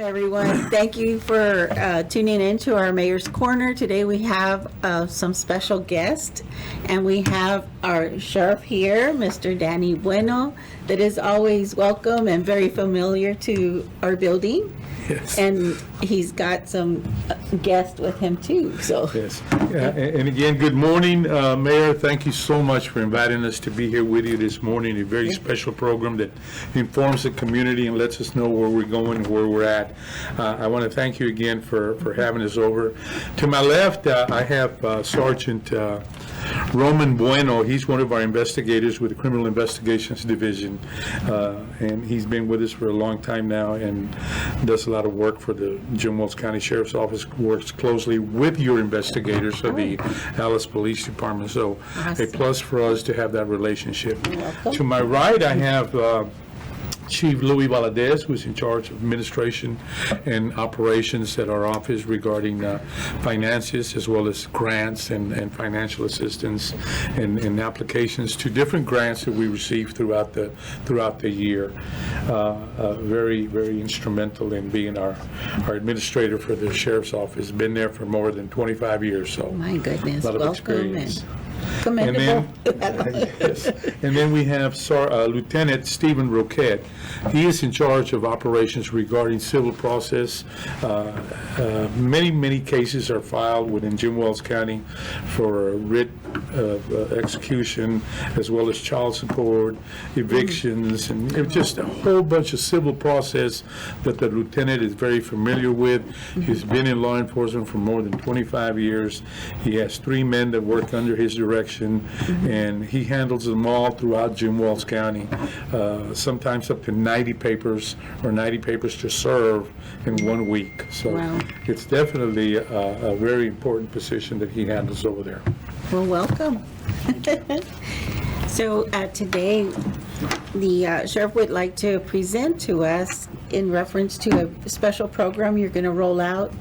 Everyone, thank you for tuning in to our Mayor's Corner. Today we have some special guests, and we have our sheriff here, Mr. Danny Bueno, that is always welcome and very familiar to our building. Yes. And he's got some guests with him too, so. Yes. And again, good morning, Mayor. Thank you so much for inviting us to be here with you this morning. A very special program that informs the community and lets us know where we're going and where we're at. I want to thank you again for having us over. To my left, I have Sergeant Roman Bueno. He's one of our investigators with the Criminal Investigations Division, and he's been with us for a long time now and does a lot of work for the Jim Wells County Sheriff's Office, works closely with your investigators of the Alice Police Department. So a plus for us to have that relationship. To my right, I have Chief Louis Valadez, who's in charge of administration and operations at our office regarding finances as well as grants and financial assistance and applications to different grants that we receive throughout the year. Very, very instrumental in being our administrator for the Sheriff's Office. Been there for more than 25 years, so My goodness, a lot of welcome experience. and commendable. Yes. And then we have Lieutenant Stephen Roquette. He is in charge of operations regarding civil process. Many cases are filed within Jim Wells County for writ of execution, as well as child support, evictions, and it's just a whole bunch of civil process that the lieutenant is very familiar with. He's been in law enforcement for more than 25 years. He has 3 men that work under his direction, and he handles them all throughout Jim Wells County, sometimes up to 90 papers or 90 papers to serve in 1 week. So Wow. it's definitely a very important position that he handles over there. Well, welcome. So today, the sheriff would like to present to us in reference to a special program you're going to roll out.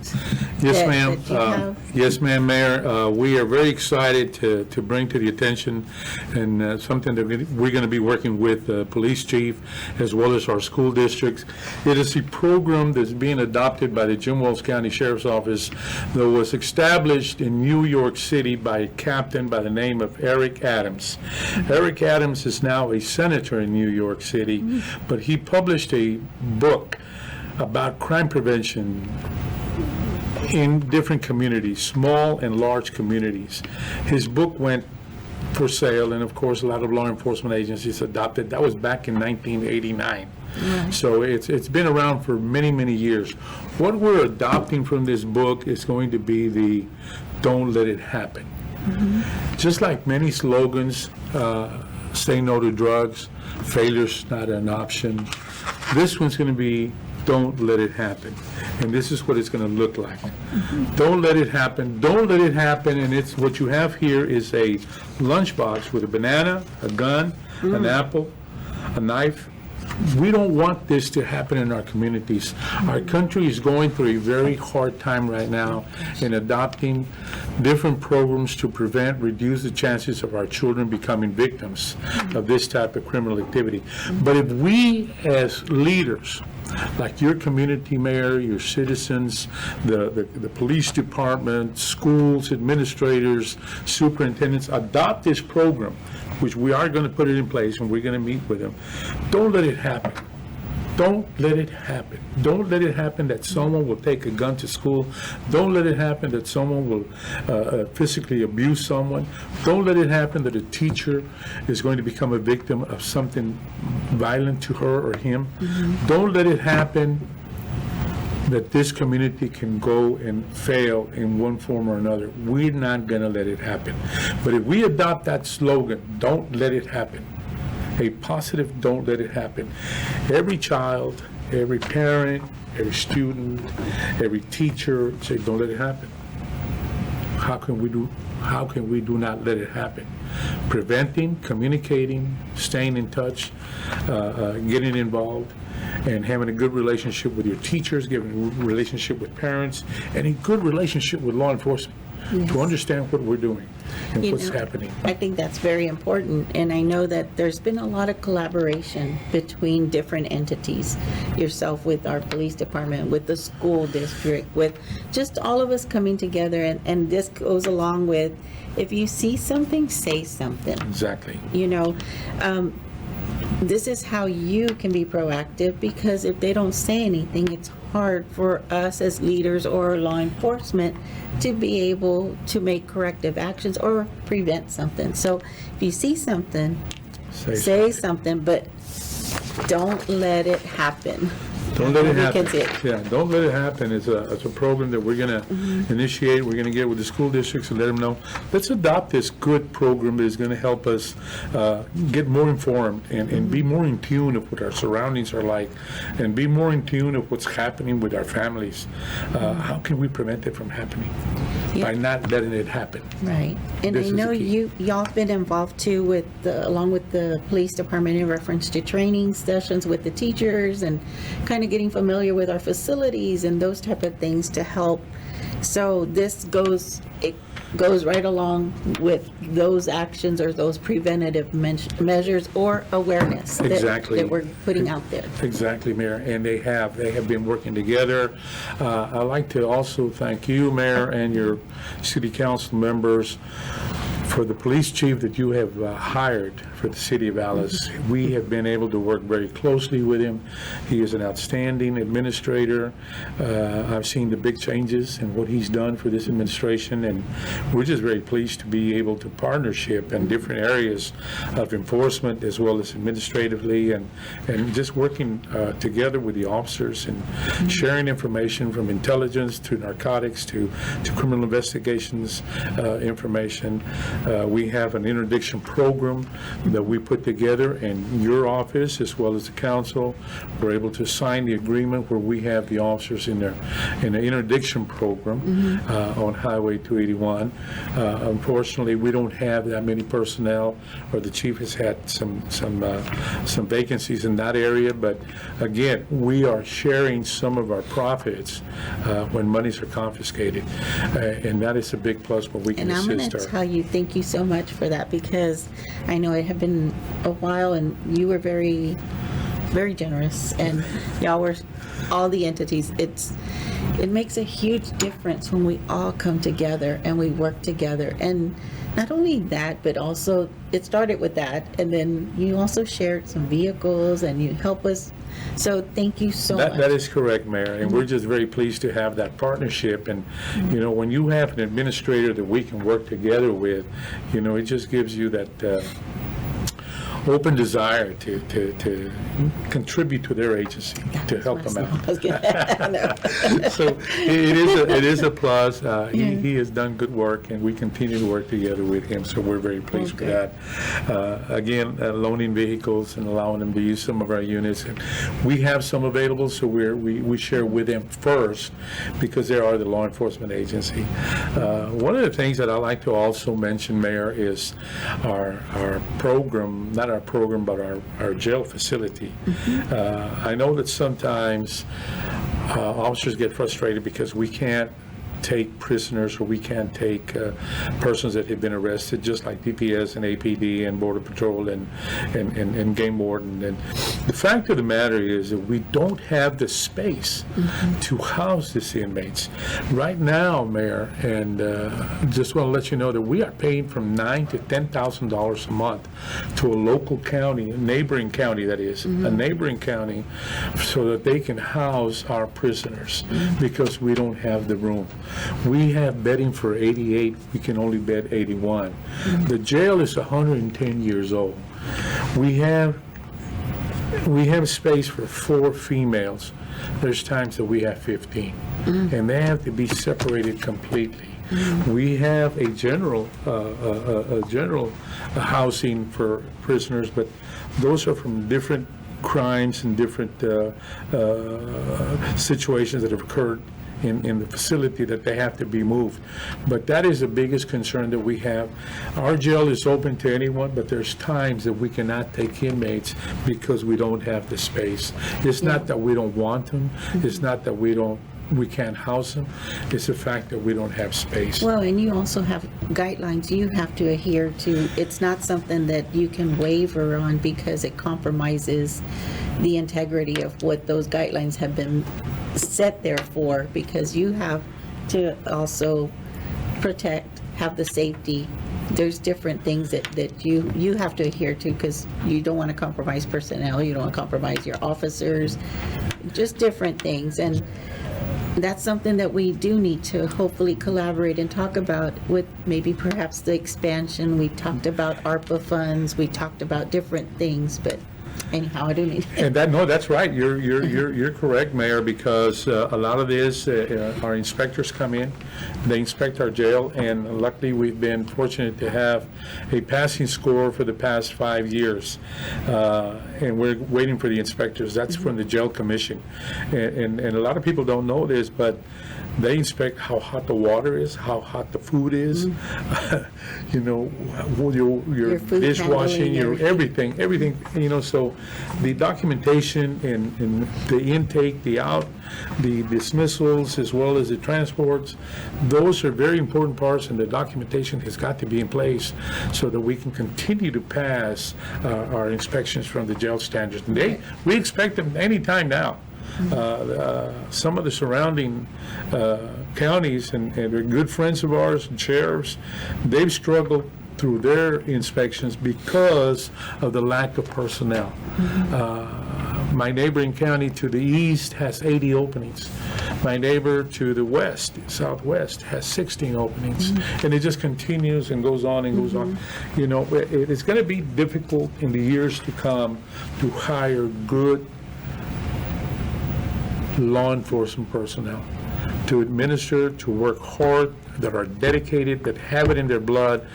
Yes, that- ma'am. that you have. Yes, ma'am, Mayor. We are very excited to bring to the attention and something that we're going to be working with the police chief as well as our school districts. It is a program that's being adopted by the Jim Wells County Sheriff's Office that was established in New York City by a captain by the name of Eric Adams. Eric Adams is now a senator in New York City, but he published a book about crime prevention in different communities, small and large communities. His book went for sale, and of course, a lot of law enforcement agencies adopted. That was back in 1989. So it's been around for many years. What we're adopting from this book is going to be the "Don't Let It Happen." Just like many slogans, say no to drugs, failure's not an option. This one's going to be "Don't let it happen." And this is what it's going to look like. Don't let it happen. Don't let it happen. And it's what you have here is a lunchbox with a banana, a gun, an apple, a knife. We don't want this to happen in our communities. Our country is going through a very hard time right now in adopting different programs to reduce the chances of our children becoming victims of this type of criminal activity. But if we as leaders, like your community mayor, your citizens, the police department, schools, administrators, superintendents, adopt this program, which we are going to put it in place and we're going to meet with them. Don't let it happen. Don't let it happen. Don't let it happen that someone will take a gun to school. Don't let it happen that someone will physically abuse someone. Don't let it happen that a teacher is going to become a victim of something violent to her or him. Don't let it happen that this community can go and fail in one form or another. We're not going to let it happen. But if we adopt that slogan, don't let it happen, a positive don't let it happen, every child, every parent, every student, every teacher say, don't let it happen. How can we do not let it happen? Preventing, communicating, staying in touch, getting involved, and having a good relationship with your teachers, having a relationship with parents, and a good relationship with law enforcement. to understand what we're doing and You what's know, happening. I think that's very important, and I know that there's been a lot of collaboration between different entities, yourself with our police department, with the school district, with just all of us coming together, and this goes along with, if you see something, say something. Exactly. You know, this is how you can be proactive, because if they don't say anything, it's hard for us as leaders or law enforcement to be able to make corrective actions or prevent something. So if you see something, say something, but don't let it happen. Don't let it happen. Because Yeah, don't let it happen. It's a program that we're going to initiate. We're going to get with the school districts and let them know, let's adopt this good program that is going to help us get more informed and be more in tune of what our surroundings are like, and be more in tune of what's happening with our families. How can we prevent it from happening? Yeah. By not letting it happen. Right. And This I is know the key. y'all have been involved too with along with the police department in reference to training sessions with the teachers and kind of getting familiar with our facilities and those type of things to help. So it goes right along with those actions or those preventative measures or awareness Exactly. that we're putting out there. Exactly, Mayor, and they have been working together. I'd like to also thank you, Mayor, and your city council members for the police chief that you have hired for the city of Alice. We have been able to work very closely with him. He is an outstanding administrator. I've seen the big changes in what he's done for this administration, and we're just very pleased to be able to partnership in different areas of enforcement as well as administratively, and just working together with the officers and sharing information from intelligence to narcotics to criminal investigations information. We have an interdiction program that we put together, and your office as well as the council were able to sign the agreement where we have the officers in the interdiction program on Highway 281. Unfortunately, we don't have that many personnel, or the chief has had some vacancies in that area, but again, we are sharing some of our profits when monies are confiscated, and that is a big plus where we can And I'm going assist to our... tell you, thank you so much for that, because I know it had been a while and you were very, very generous, and y'all were, all the entities. It makes a huge difference when we all come together and we work together. And not only that, but also it started with that, and then you also shared some vehicles and you help us. So thank you so much. That is correct, Mayor, and we're just very pleased to have that partnership. And, you know, when you have an administrator that we can work together with, you know, it just gives you that open desire to contribute to their agency, to help them out. So it is a plus. He has done good work, and we continue to work together with him, so we're very pleased with that. Again, loaning vehicles and allowing them to use some of our units. And we have some available, so we share with them first, because they are the law enforcement agency. One of the things that I like to also mention, Mayor, is our program, not our program, but our jail facility. I know that sometimes officers get frustrated because we can't take prisoners, or we can't take persons that have been arrested, just like DPS and APD and Border Patrol and Game Warden. And the fact of the matter is that we don't have the space to house these inmates. Right now, Mayor, and just want to let you know that we are paying from $9,000 to $10,000 a month to a local county, a neighboring county that is, a neighboring county, so that they can house our prisoners, because we don't have the room. We have bedding for 88, we can only bed 81. The jail is 110 years old. We have space for 4 females. There's times that we have 15, and they have to be separated completely. We have a general housing for prisoners, but those are from different crimes and different situations that have occurred in the facility, that they have to be moved. But that is the biggest concern that we have. Our jail is open to anyone, but there's times that we cannot take inmates because we don't have the space. It's not that we don't want them. It's not that we don't we can't house them. It's the fact that we don't have space. Well, and you also have guidelines you have to adhere to. It's not something that you can waver on because it compromises the integrity of what those guidelines have been set there for, because you have to also protect, have the safety. There's different things that you have to adhere to, because you don't want to compromise personnel, you don't want to compromise your officers, just different things. And that's something that we do need to hopefully collaborate and talk about with maybe perhaps the expansion. We talked about ARPA funds, we talked about different things, but anyhow, I do need. And that's right. You're correct, Mayor, because a lot of this, our inspectors come in, they inspect our jail, and luckily we've been fortunate to have a passing score for the past 5 years. And we're waiting for the inspectors. That's from the Jail Commission. And a lot of people don't know this, but they inspect how hot the water is, how hot the food is, you know, your food dishwashing, handling, your everything, you know, so the documentation and the intake, the dismissals, as well as the transports, those are very important parts, and the documentation has got to be in place so that we can continue to pass our inspections from the jail standards. And we expect them anytime now. Some of the surrounding counties, and they're good friends of ours, and sheriffs, they've struggled through their inspections because of the lack of personnel. My neighboring county to the east has 80 openings. My neighbor to the west, southwest, has 16 openings. And it just continues and goes on and goes on. You know, it's going to be difficult in the years to come to hire good law enforcement personnel to administer, to work hard, that are dedicated, that have it in their blood,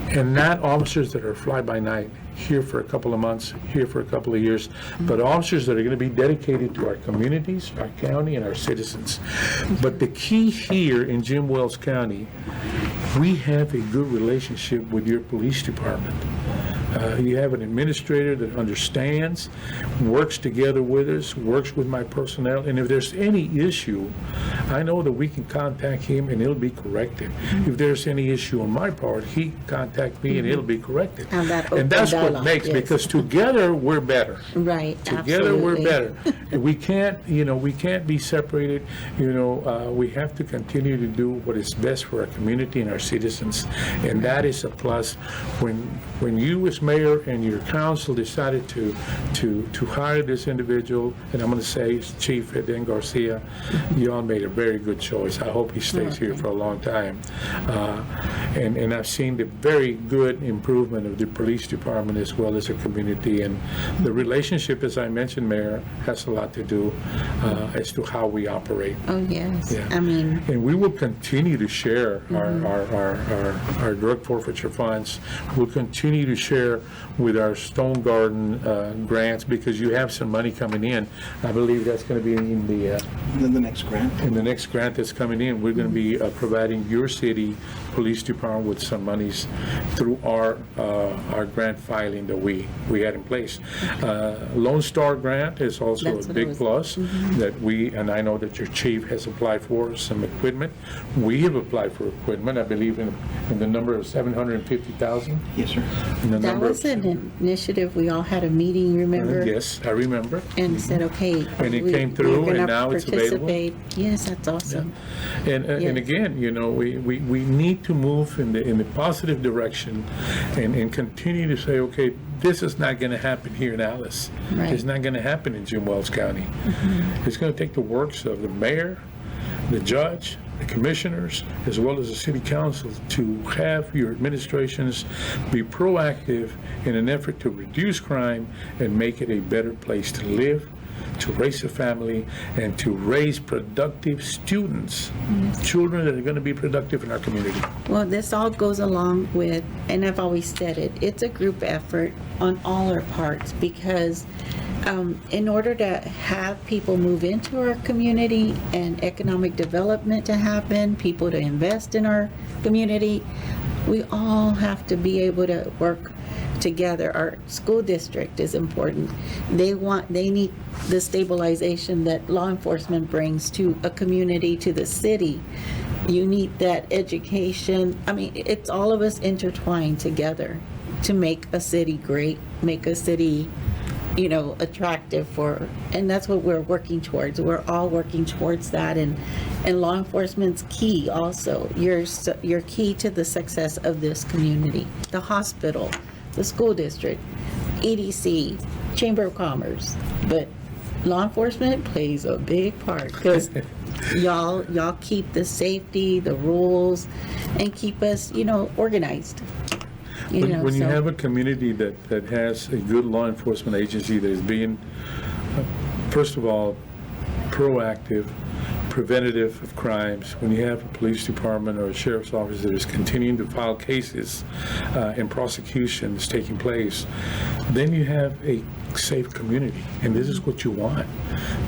and not officers that are fly-by-night, here for a couple of months, here for a couple of years, but officers that are going to be dedicated to our communities, our county, and our citizens. But the key here in Jim Wells County, we have a good relationship with your police department. You have an administrator that understands, works together with us, works with my personnel, and if there's any issue, I know that we can contact him and it'll be corrected. If there's any issue on my part, he can contact me and it'll be corrected. And that And that's open what dialogue, makes, yes. because together we're better. Right, Together, we're absolutely. better. And we can't, we can't be separated. We have to continue to do what is best for our community and our citizens. And that is a plus. When you as mayor and your council decided to hire this individual, and I'm going to say Chief Eden Garcia, you all made a very good choice. I hope he stays here for a long time. And I've seen the very good improvement of the police department as well as the community. And the relationship, as I mentioned, Mayor, has a lot to do as to how we operate. Oh, yes. Yeah. I mean, And we will continue to share our drug forfeiture funds. We'll continue to share with our Stone Garden grants, because you have some money coming in. I believe that's going to be in Then the next grant. the next grant that's coming in. We're going to be providing your city police department with some monies through our grant filing that we had in place. Lone Star Grant is also That's a what I big was- plus that and I know that your chief has applied for some equipment. We have applied for equipment, I believe in the number of $750,000. Yes, sir. that was an initiative, we all had a meeting, remember? Yes, I remember. And said, okay. And it we- came through, we're gonna and now it's available. participate. Yes, that's awesome. And Yes. again, we need to move in the positive direction and continue to say, okay, this is not going to happen here in Alice. Right. It's not going to happen in Jim Wells County. It's going to take the works of the mayor, the judge, the commissioners, as well as the city council, to have your administrations be proactive in an effort to reduce crime and make it a better place to live, to raise a family, and to raise productive students, children that are going to be productive in our community. Well, this all goes along with, and I've always said it, it's a group effort on all our parts, because in order to have people move into our community and economic development to happen, people to invest in our community, we all have to be able to work together. Our school district is important. They need the stabilization that law enforcement brings to a community, to the city. You need that education. I mean, it's all of us intertwined together to make a city great, make a city, attractive and that's what we're working towards. We're all working towards that, and law enforcement's key also. You're key to the success of this community. The hospital, the school district, EDC, Chamber of Commerce, but law enforcement plays a big part because y'all keep the safety, the rules, and keep us, organized. When you have a community that has a good law enforcement agency that is being, first of all, proactive, preventative of crimes, when you have a police department or a sheriff's office that is continuing to file cases and prosecutions taking place, then you have a safe community. And this is what you want.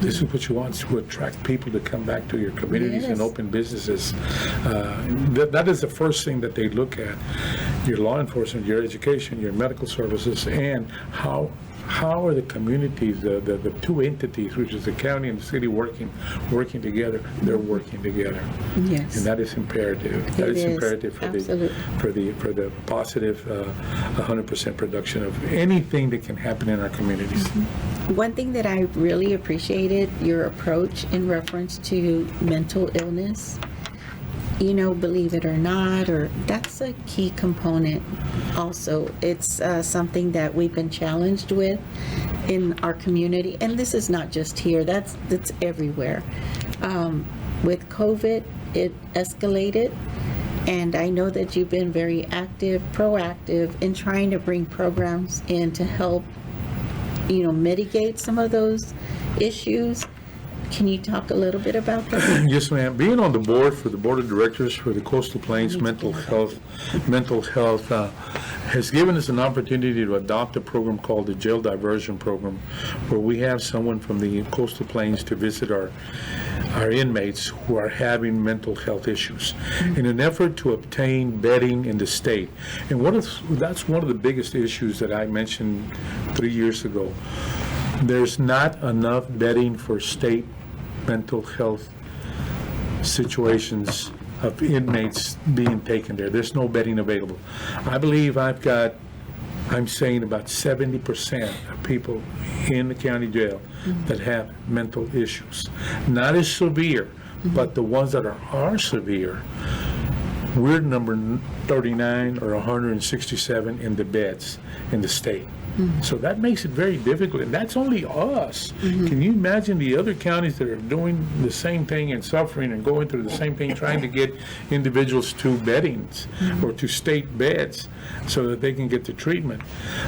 This is what you want, to attract people to come back to your communities and open businesses. That is the first thing that they look at. Your law enforcement, your education, your medical services, and how are the communities, the two entities, which is the county and the city, working together? They're working together. Yes. And that is imperative. That is imperative for the positive 100% production of anything that can happen in our communities. One thing that I really appreciated your approach in reference to mental illness. Believe it or not, or that's a key component also. It's something that we've been challenged with in our community, and this is not just here, that's everywhere. With COVID, it escalated, and I know that you've been very active, proactive in trying to bring programs in to help, mitigate some of those issues. Can you talk a little bit about that? Yes, ma'am. Being on the board for the board of directors for the Coastal Plains Mental Health has given us an opportunity to adopt a program called the Jail Diversion Program, where we have someone from the Coastal Plains to visit our inmates who are having mental health issues in an effort to obtain bedding in the state. And that's one of the biggest issues that I mentioned 3 years ago. There's not enough bedding for state mental health situations of inmates being taken there. There's no bedding available. I believe I'm saying about 70% of people in the county jail that have mental issues. Not as severe, but the ones that are severe, we're number 39 or 167 in the beds in the state. So that makes it very difficult, and that's only us. Can you imagine the other counties that are doing the same thing and suffering and going through the same thing, trying to get individuals to beddings or to state beds so that they can get the treatment?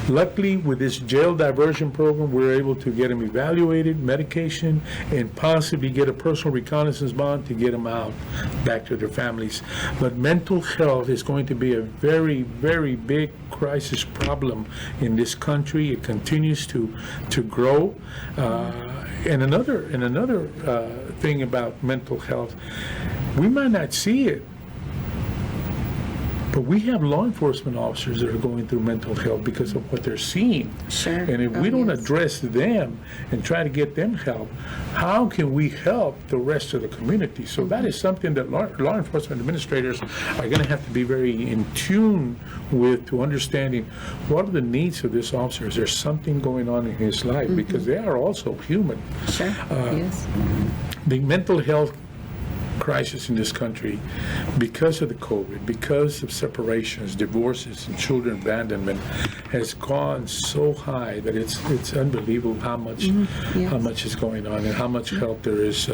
Luckily, with this jail diversion program, we're able to get them evaluated, medication, and possibly get a personal reconnaissance bond to get them out back to their families. But mental health is going to be a very, very big crisis problem in this country. It continues to grow. And another thing about mental health, we might not see it, but we have law enforcement officers that are going through mental health because of what they're seeing. Sure. And if we don't address them and try to get them help, how can we help the rest of the community? So that is something that law enforcement administrators are going to have to be very in tune with, to understanding what are the needs of this officer. Is there something going on in his life? Because they are also human. Sure. Yes. The mental health crisis in this country, because of the COVID, because of separations, divorces, and children abandonment, has gone so high that it's unbelievable how much is going on and how much help there is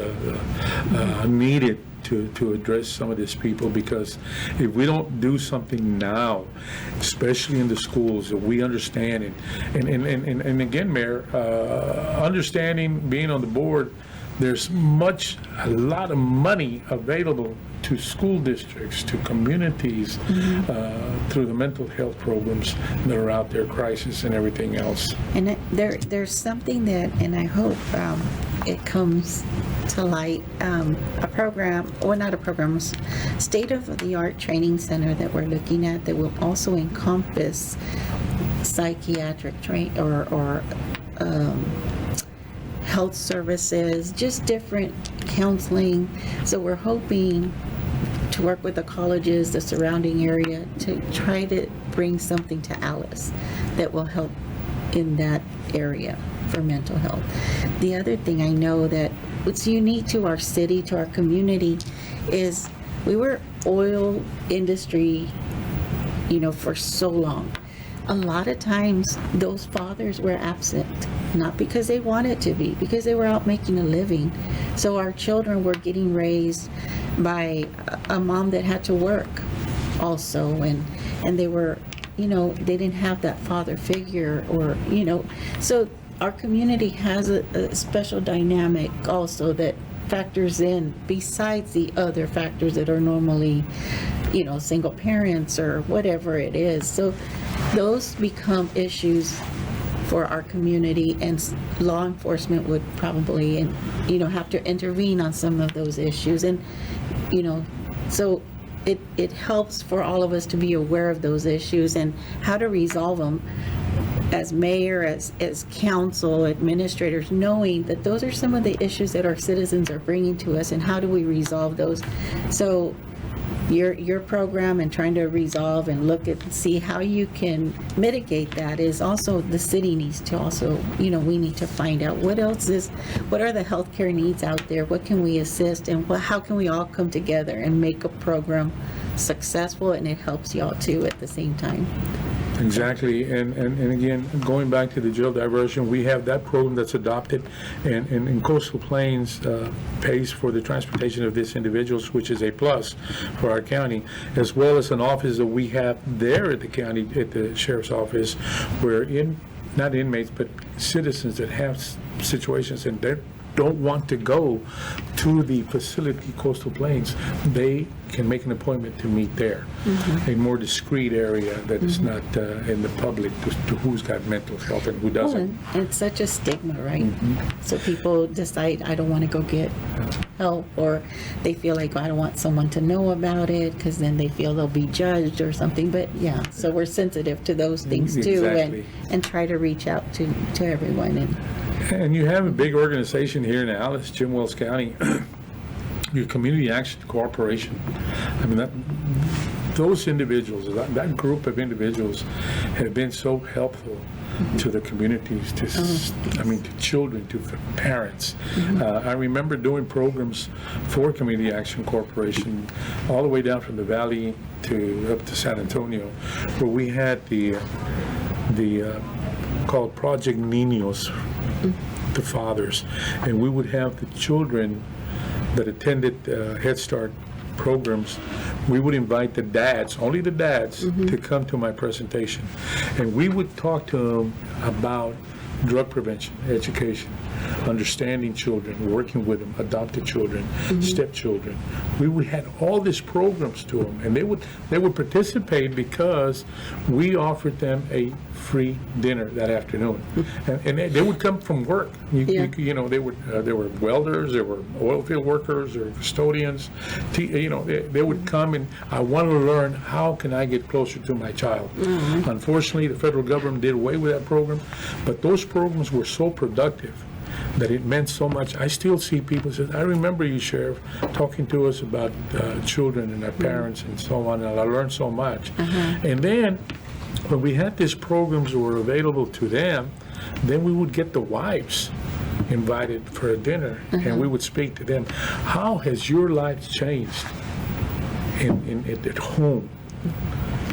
needed to address some of these people. Because if we don't do something now, especially in the schools, that we understand and again, Mayor, understanding, being on the board, there's a lot of money available to school districts, to communities, through the mental health programs that are out there, crisis and everything else. And there's something that, and I hope it comes to light, a program, or not a program, state-of-the-art training center that we're looking at that will also encompass psychiatric or health services, just different counseling. So we're hoping to work with the colleges, the surrounding area, to try to bring something to Alice that will help in that area for mental health. The other thing I know that what's unique to our city, to our community, is we were oil industry, for so long. A lot of times those fathers were absent, not because they wanted to be, because they were out making a living. So our children were getting raised by a mom that had to work also, and they were, they didn't have that father figure, or, so our community has a special dynamic also that factors in, besides the other factors that are normally, single parents or whatever it is. So those become issues for our community, and law enforcement would probably, have to intervene on some of those issues. And, so it helps for all of us to be aware of those issues and how to resolve them as mayor, as council, administrators, knowing that those are some of the issues that our citizens are bringing to us, and how do we resolve those. So your program and trying to resolve and look at, see how you can mitigate that is also, the city needs to also, we need to find out what are the healthcare needs out there, what can we assist, and how can we all come together and make a program successful, and it helps y'all too at the same time. Exactly, and again, going back to the jail diversion, we have that program that's adopted, and Coastal Plains pays for the transportation of these individuals, which is a plus for our county, as well as an office that we have there at the county, at the sheriff's office, where not inmates, but citizens that have situations and they don't want to go to the facility, Coastal Plains, they can make an appointment to meet there. A more discreet area that is not in the public to who's got mental health and who doesn't. And it's such a stigma, right? So people decide, I don't want to go get help, or they feel like, I don't want someone to know about it, because then they feel they'll be judged or something. But yeah, so we're sensitive to those things too, Exactly. and try to reach out to everyone. And you have a big organization here in Alice, Jim Wells County, your Community Action Corporation. I mean, those individuals, that group of individuals have been so helpful to the communities, to children, to parents. I remember doing programs for Community Action Corporation all the way down from the valley up to San Antonio, where we had the called Project Niños, the fathers, and we would have the children that attended Head Start programs. We would invite the dads, only the dads, to come to my presentation, and we would talk to them about drug prevention, education, understanding children, working with them, adopted children, stepchildren. We had all these programs to them, and they would participate because we offered them a free dinner that afternoon, and they would come from work. They were welders, they were oil field workers, they were custodians. They would come, and I want to learn, how can I get closer to my child? Unfortunately, the federal government did away with that program, but those programs were so productive that it meant so much. I still see people say, I remember you, Sheriff, talking to us about children and their parents and so on, and I learned so much. And then when we had these programs that were available to them, then we would get the wives invited for a dinner, and we would speak to them. How has your life changed at home?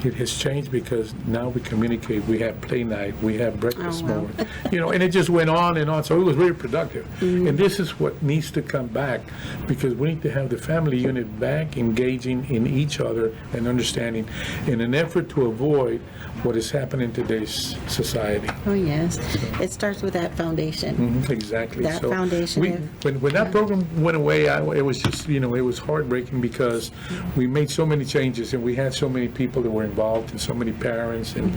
It has changed because now we communicate, we have play night, we have breakfast moment, and it just went on and on. So it was very productive. And this is what needs to come back, because we need to have the family unit back engaging in each other and understanding, in an effort to avoid what is happening in today's society. Oh, yes. It starts with that foundation. Exactly. That foundation. When that program went away, it was just, it was heartbreaking, because we made so many changes and we had so many people that were involved, and so many parents, and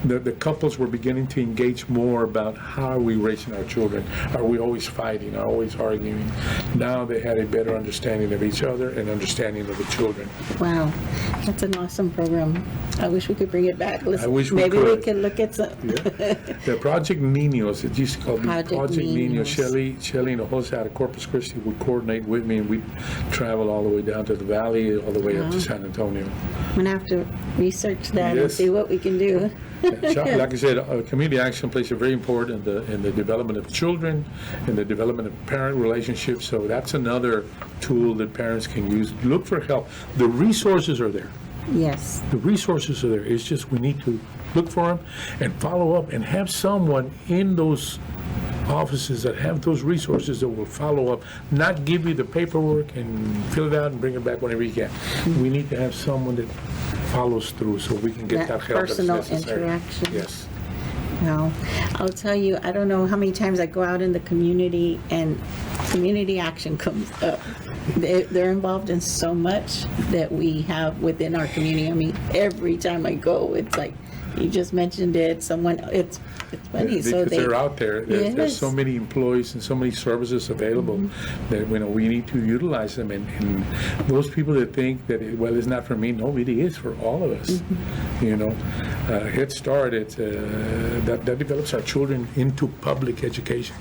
the couples were beginning to engage more about how are we raising our children? Are we always fighting? Are we always arguing? Now they had a better understanding of each other and understanding of the children. Wow, that's an awesome program. I wish we could bring it back. I wish we Maybe we could. could look at some. The Project Niños, it used to call Project Project Niños. Niños. Shelley and Jose out of Corpus Christi would coordinate with me, and we'd travel all the way down to the valley, all the way up to San Antonio. I'm gonna have to research that and Yes. see what we can do. Like I said, community action plays a very important in the development of children, in the development of parent relationships. So that's another tool that parents can use. Look for help. The resources are there. Yes, The resources are there. It's just we need to look for them and follow up and have someone in those offices that have those resources that will follow up, not give you the paperwork and fill it out and bring it back whenever you can. We need to have someone that follows through so we can get That that help that's personal necessary. interaction. Yes. well, I'll tell you, I don't know how many times I go out in the community and community action comes up. They're involved in so much that we have within our community. I mean, every time I go, it's like, you just mentioned it, someone, it's funny, so Because they. they're out there. There's so Yes. many employees and so many services available that, we need to utilize them. And those people that think that, well, it's not for me, no, it is for all of us. Head Start, that develops our children into public education.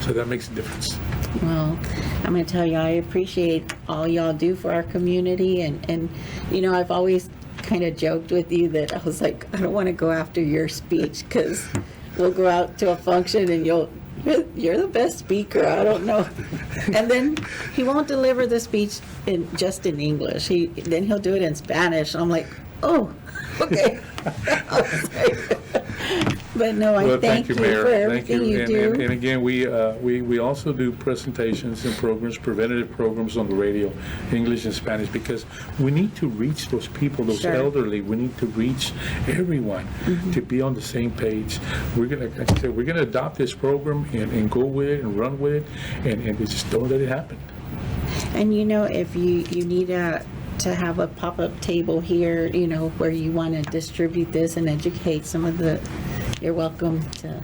So that makes a difference. Well, I'm going to tell you, I appreciate all y'all do for our community, and I've always kind of joked with you that I was like, I don't want to go after your speech, because we'll go out to a function and you're the best speaker, I don't know. And then he won't deliver the speech just in English. Then he'll do it in Spanish. I'm like, oh, okay. But no, I Well, thank you Mayor. for Thank everything you do. And again, we also do presentations and programs, preventative programs on the radio, English and Spanish, because we need to reach those people, those Sure. elderly. We need to reach everyone to be on the same page. We're gonna, like I said, we're gonna adopt this program and go with it and run with it, and we just don't let it happen. And if you need to have a pop-up table here, where you want to distribute this and educate some of you're welcome to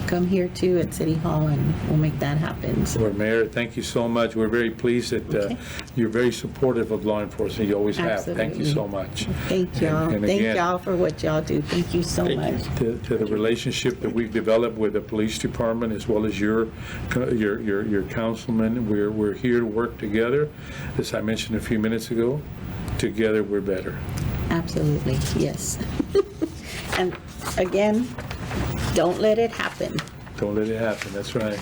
come here too at City Hall, and we'll make that happen. So, Well, Mayor, thank you so much. We're very pleased that Okay. you're very supportive of law enforcement. You always have. Thank you Absolutely. so much. thank y'all. And Thank again, y'all for what y'all do. Thank you so much. to the relationship that we've developed with the police department, as well as your councilman. We're here to work together. As I mentioned a few minutes ago, together we're better. Absolutely, yes. And again, don't let it happen. Don't let it happen. That's right.